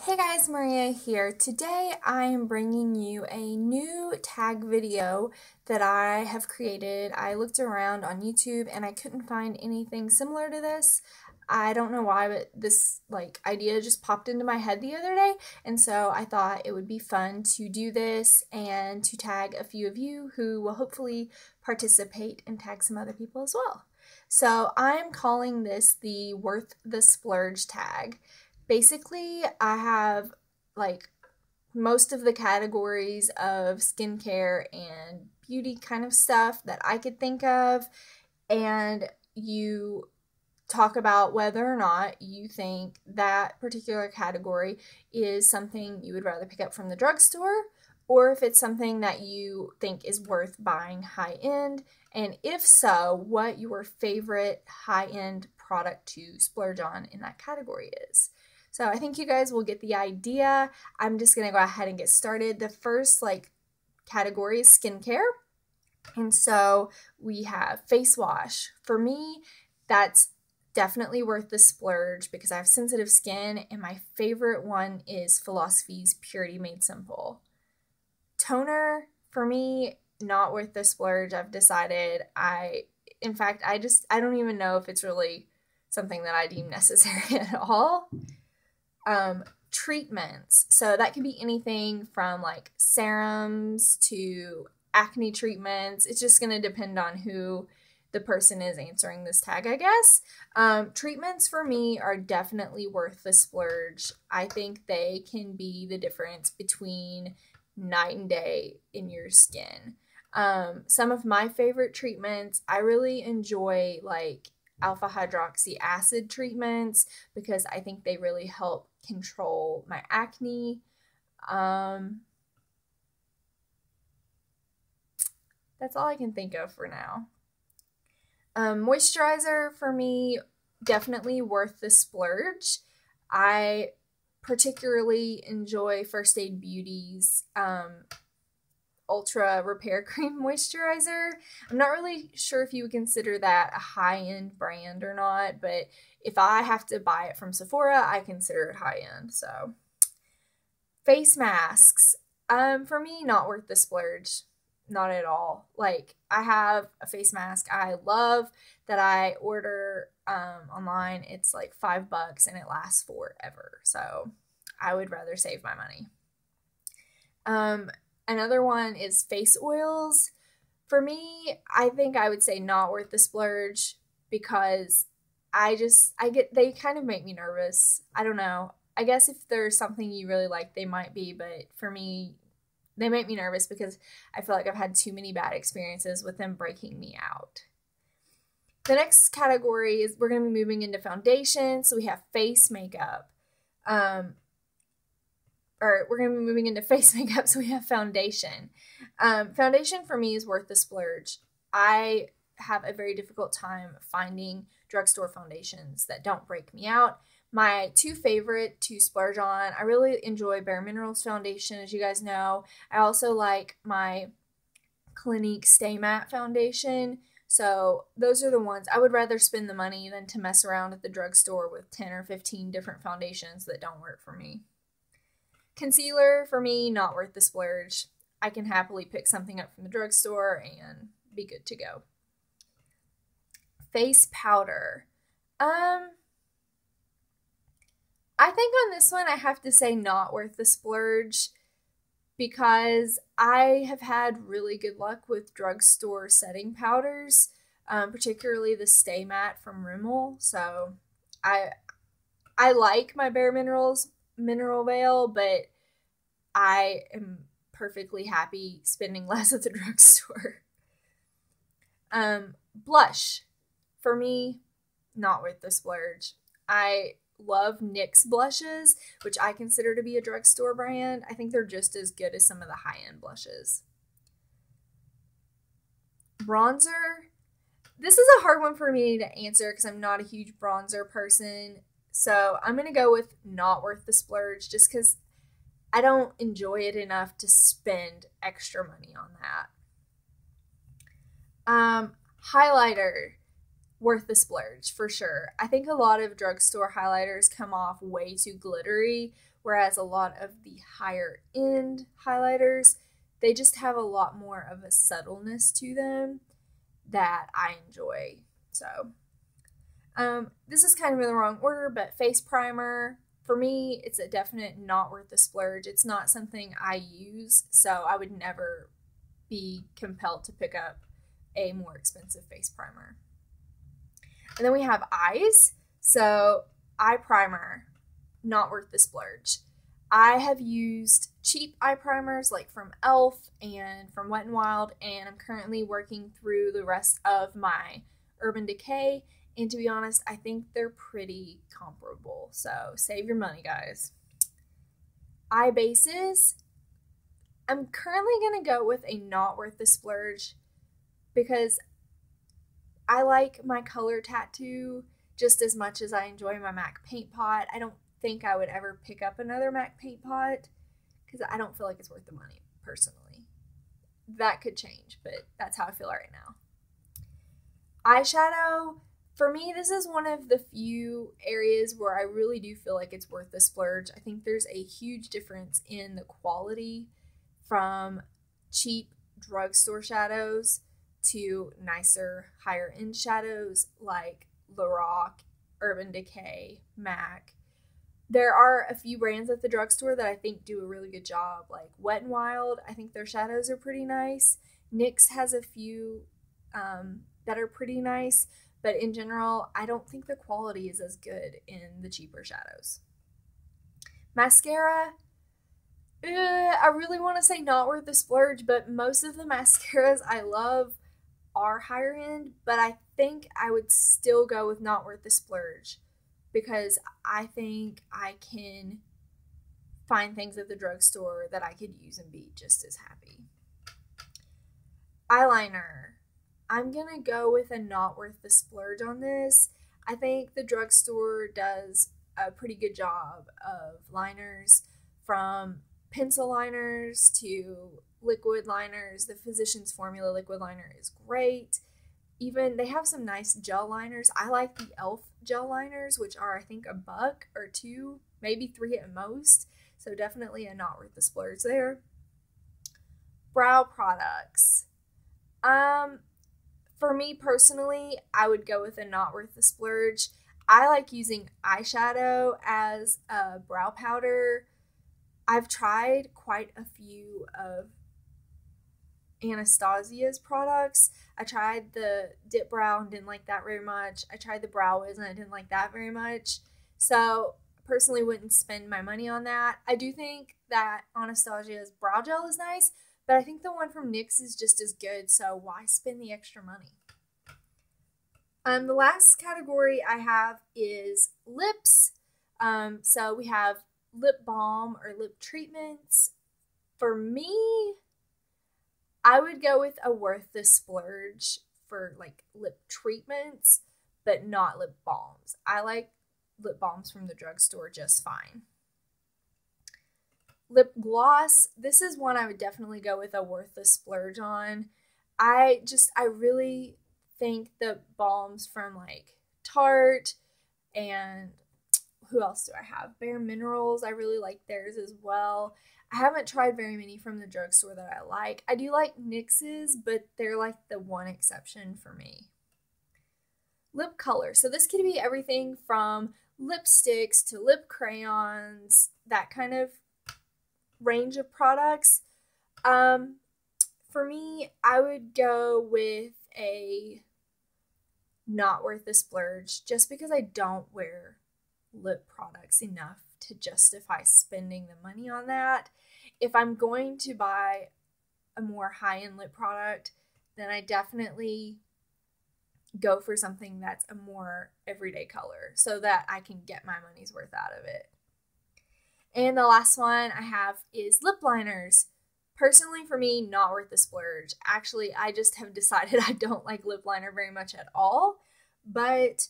Hey guys, Maria here. Today I am bringing you a new tag video that I have created. I looked around on YouTube and I couldn't find anything similar to this. I don't know why, but this idea just popped into my head the other day, and so I thought it would be fun to do this and to tag a few of you who will hopefully participate and tag some other people as well. So I'm calling this the Worth the Splurge tag. Basically, I have most of the categories of skincare and beauty kind of stuff that I could think of, and you talk about whether or not you think that particular category is something you would rather pick up from the drugstore, or if it's something that you think is worth buying high-end, and if so, what your favorite high-end product to splurge on in that category is. So I think you guys will get the idea. I'm just going to go ahead and get started. The first category is skincare. And so we have face wash. For me, that's definitely worth the splurge because I have sensitive skin, and my favorite one is Philosophy's Purity Made Simple. Toner, for me, not worth the splurge. I've decided I don't even know if it's really something that I deem necessary at all. Treatments. So that could be anything from serums to acne treatments. It's just going to depend on who the person is answering this tag, I guess. Treatments for me are definitely worth the splurge. I think they can be the difference between night and day in your skin. Some of my favorite treatments, I really enjoy alpha hydroxy acid treatments because I think they really help control my acne. That's all I can think of for now. Moisturizer for me, definitely worth the splurge. I particularly enjoy First Aid Beauty's Ultra Repair Cream Moisturizer. I'm not really sure if you would consider that a high-end brand or not, but if I have to buy it from Sephora, I consider it high-end. So, face masks. For me, not worth the splurge. Not at all. I have a face mask I love that I order online. It's $5 and it lasts forever. So, I would rather save my money. Another one is face oils. For me, I think I would say not worth the splurge because they kind of make me nervous. I don't know. I guess if there's something you really like, they might be, but for me, they make me nervous because I feel like I've had too many bad experiences with them breaking me out. The next category is we're going to be moving into foundation. So we have face makeup. We're going to be moving into face makeup, so we have foundation. Foundation for me is worth the splurge. I have a very difficult time finding drugstore foundations that don't break me out. My two favorite to splurge on, I really enjoy Bare Minerals foundation, as you guys know. I also like my Clinique Stay Matte foundation. So those are the ones. I would rather spend the money than to mess around at the drugstore with 10 or 15 different foundations that don't work for me. Concealer, for me, not worth the splurge. I can happily pick something up from the drugstore and be good to go. Face powder. I think on this one I have to say not worth the splurge because I have had really good luck with drugstore setting powders, particularly the Stay Matte from Rimmel. So I like my Bare Minerals mineral veil, but I am perfectly happy spending less at the drugstore. Blush, for me, not worth the splurge. I love NYX blushes, which I consider to be a drugstore brand. I think they're just as good as some of the high-end blushes. Bronzer, this is a hard one for me to answer because I'm not a huge bronzer person. So I'm going to go with not worth the splurge just because I don't enjoy it enough to spend extra money on that. Highlighter, worth the splurge for sure. I think a lot of drugstore highlighters come off way too glittery, whereas a lot of the higher end highlighters, they just have a lot more of a subtleness to them that I enjoy. So this is kind of in the wrong order, but face primer, for me, it's a definite not worth the splurge. It's not something I use, so I would never be compelled to pick up a more expensive face primer. And then we have eyes. So eye primer, not worth the splurge. I have used cheap eye primers like from e.l.f. and from Wet n Wild, and I'm currently working through the rest of my Urban Decay, and to be honest, I think they're pretty comparable, so save your money, guys. Eye bases, I'm currently going to go with a not worth the splurge because I like my color tattoo just as much as I enjoy my MAC paint pot. I don't think I would ever pick up another MAC paint pot because I don't feel like it's worth the money, personally. That could change, but that's how I feel right now. Eyeshadow, for me, this is one of the few areas where I really do feel like it's worth the splurge. I think there's a huge difference in the quality from cheap drugstore shadows to nicer, higher end shadows like Lorac, Urban Decay, MAC. There are a few brands at the drugstore that I think do a really good job, like Wet n Wild. I think their shadows are pretty nice. NYX has a few that are pretty nice, but in general, I don't think the quality is as good in the cheaper shadows. Mascara, I really want to say not worth the splurge, but most of the mascaras I love are higher end, but I think I would still go with not worth the splurge because I think I can find things at the drugstore that I could use and be just as happy. Eyeliner, I'm going to go with a not worth the splurge on this. I think the drugstore does a pretty good job of liners, from pencil liners to liquid liners. The Physicians Formula liquid liner is great. Even they have some nice gel liners. I like the e.l.f. gel liners, which are I think $1 or $2, maybe $3 at most. So definitely a not worth the splurge there. Brow products. For me personally, I would go with a not worth the splurge. I like using eyeshadow as a brow powder. I've tried quite a few of Anastasia's products. I tried the Dip Brow and didn't like that very much. I tried the Brow Wiz and I didn't like that very much. So personally wouldn't spend my money on that. I do think that Anastasia's brow gel is nice, but I think the one from NYX is just as good, so why spend the extra money? The last category I have is lips. So we have lip balm or lip treatments. For me, I would go with a worth the splurge for like lip treatments, but not lip balms. I like lip balms from the drugstore just fine. Lip gloss, this is one I would definitely go with a worth the splurge on. I really think the balms from like Tarte and who else do I have? Bare Minerals, I really like theirs as well. I haven't tried very many from the drugstore that I like. I do like NYX's, but they're like the one exception for me. Lip color. So this could be everything from lipsticks to lip crayons, that kind of range of products. For me, I would go with a not worth the splurge just because I don't wear lip products enough to justify spending the money on that. If I'm going to buy a more high-end lip product, then I definitely go for something that's a more everyday color so that I can get my money's worth out of it. And the last one I have is lip liners. Personally, for me, not worth the splurge. Actually, I just have decided I don't like lip liner very much at all, but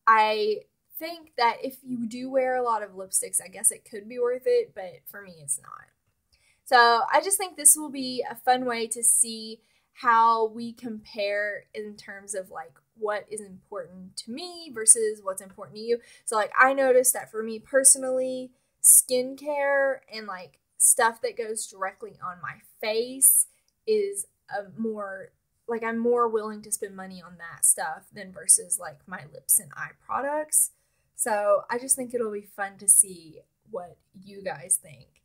I think that if you do wear a lot of lipsticks, I guess it could be worth it, but for me, it's not. So I just think this will be a fun way to see how we compare in terms of like what is important to me versus what's important to you. So like I noticed that for me personally, skincare and like stuff that goes directly on my face is a more like I'm more willing to spend money on that stuff than versus like my lips and eye products. So I just think it'll be fun to see what you guys think.